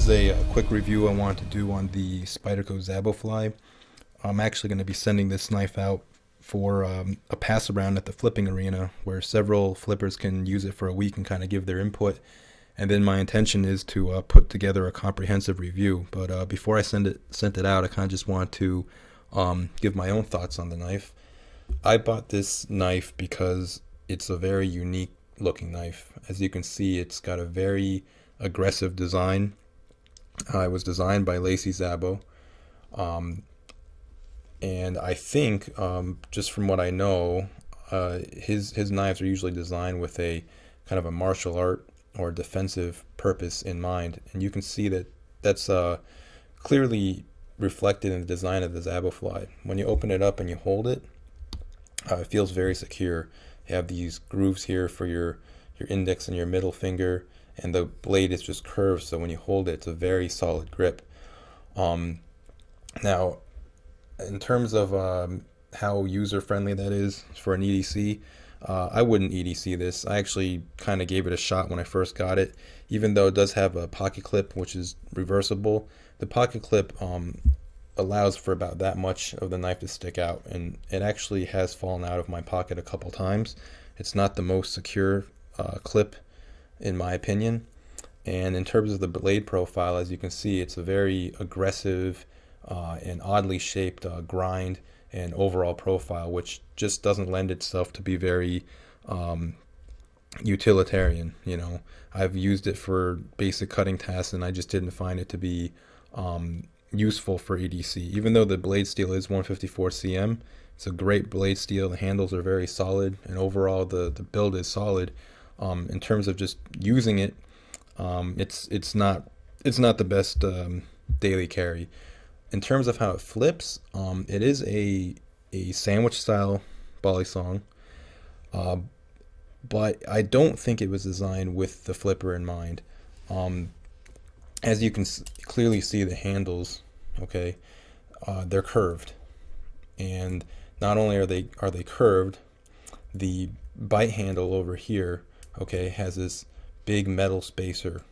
is a quick review I wanted to do on the Spyderco Szabofly. I'm actually going to be sending this knife out for a pass around at the flipping arena where several flippers can use it for a week and kind of give their input. And then my intention is to put together a comprehensive review. But before I sent it out, I kind of just want to give my own thoughts on the knife. I bought this knife because it's a very unique looking knife. As you can see, it's got a very aggressive design. It was designed by Lacey Szabo, and I think just from what I know, his knives are usually designed with a kind of a martial art or defensive purpose in mind, and you can see that that's clearly reflected in the design of the Szabofly. When you open it up and you hold it, it feels very secure. You have these grooves here for your index and your middle finger, and the blade is just curved, so when you hold it, it's a very solid grip. Now, in terms of how user-friendly that is for an EDC, I wouldn't EDC this. I actually kind of gave it a shot when I first got it. Even though it does have a pocket clip, which is reversible, the pocket clip allows for about that much of the knife to stick out, and it actually has fallen out of my pocket a couple times. It's not the most secure clip, in my opinion. And in terms of the blade profile, as you can see, it's a very aggressive and oddly shaped grind and overall profile, which just doesn't lend itself to be very utilitarian. You know, I've used it for basic cutting tasks, and I just didn't find it to be useful for EDC. Even though the blade steel is 154 cm, it's a great blade steel. The handles are very solid, and overall the build is solid. In terms of just using it, it's not the best daily carry. In terms of how it flips, it is a sandwich style Balisong, but I don't think it was designed with the flipper in mind. As you can clearly see, the handles, okay, they're curved, and not only are they curved, the bite handle over here, okay, has this big metal spacer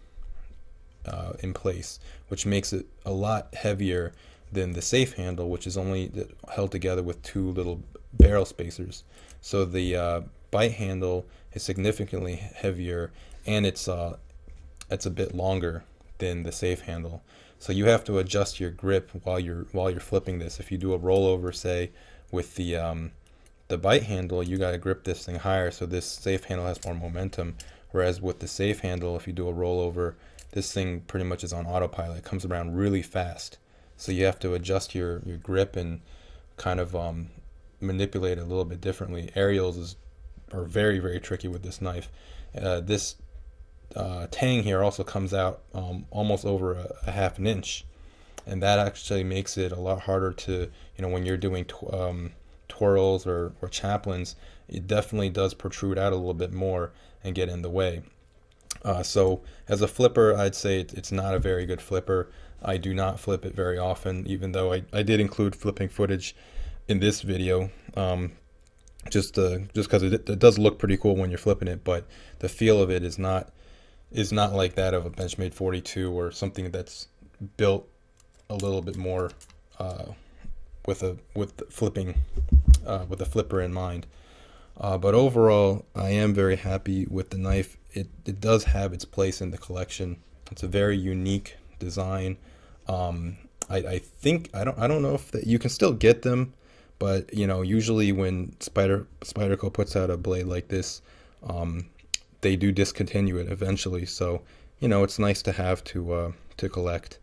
in place, which makes it a lot heavier than the safe handle, which is only held together with two little barrel spacers. So the bite handle is significantly heavier, and it's a bit longer than the safe handle. So you have to adjust your grip while you're flipping this. If you do a rollover, say with the bite handle, you got to grip this thing higher, so this safe handle has more momentum. Whereas with the safe handle, if you do a rollover, this thing pretty much is on autopilot. It comes around really fast. So you have to adjust your grip and kind of manipulate it a little bit differently. Aerials are very, very tricky with this knife. This tang here also comes out almost over a half an inch, and that actually makes it a lot harder to, when you're doing twirls or chaplains, it definitely does protrude out a little bit more and get in the way. So as a flipper, I'd say it's not a very good flipper. I do not flip it very often, even though I did include flipping footage in this video, just because it does look pretty cool when you're flipping it, but the feel of it is not like that of a Benchmade 42 or something that's built a little bit more with a flipper in mind. But overall, I am very happy with the knife. It does have its place in the collection. It's a very unique design. I think I don't know if you can still get them, but usually when Spyderco puts out a blade like this, they do discontinue it eventually. So it's nice to have to collect.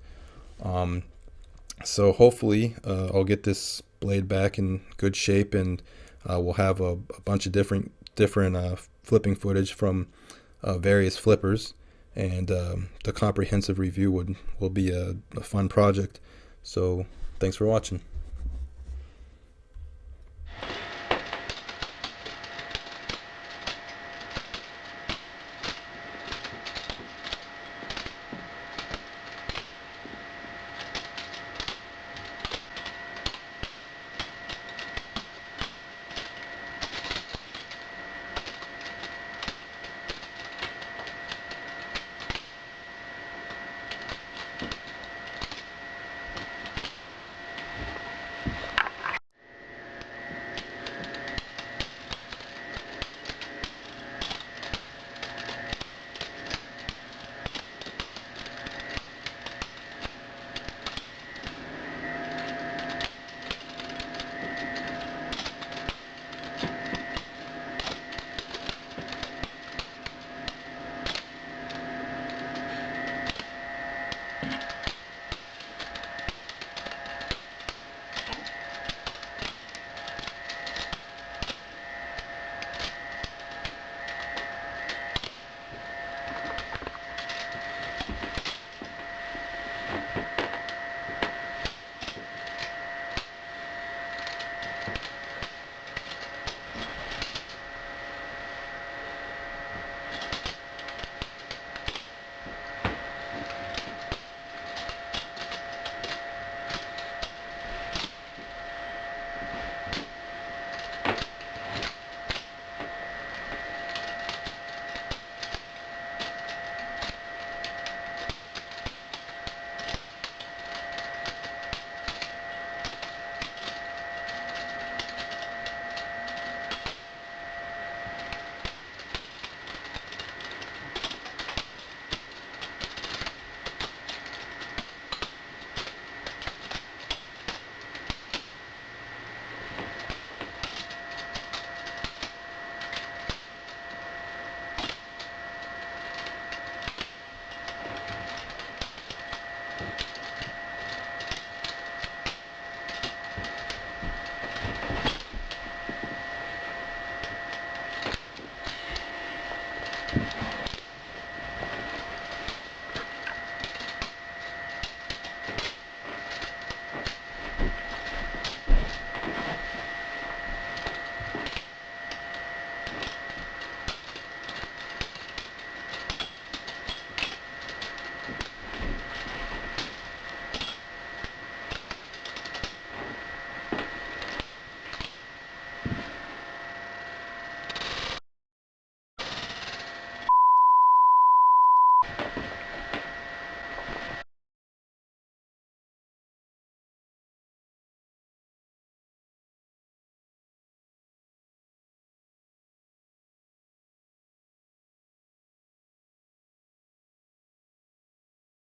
So hopefully I'll get this blade back in good shape, and we'll have a bunch of different flipping footage from various flippers, and the comprehensive review will be a fun project. So thanks for watching.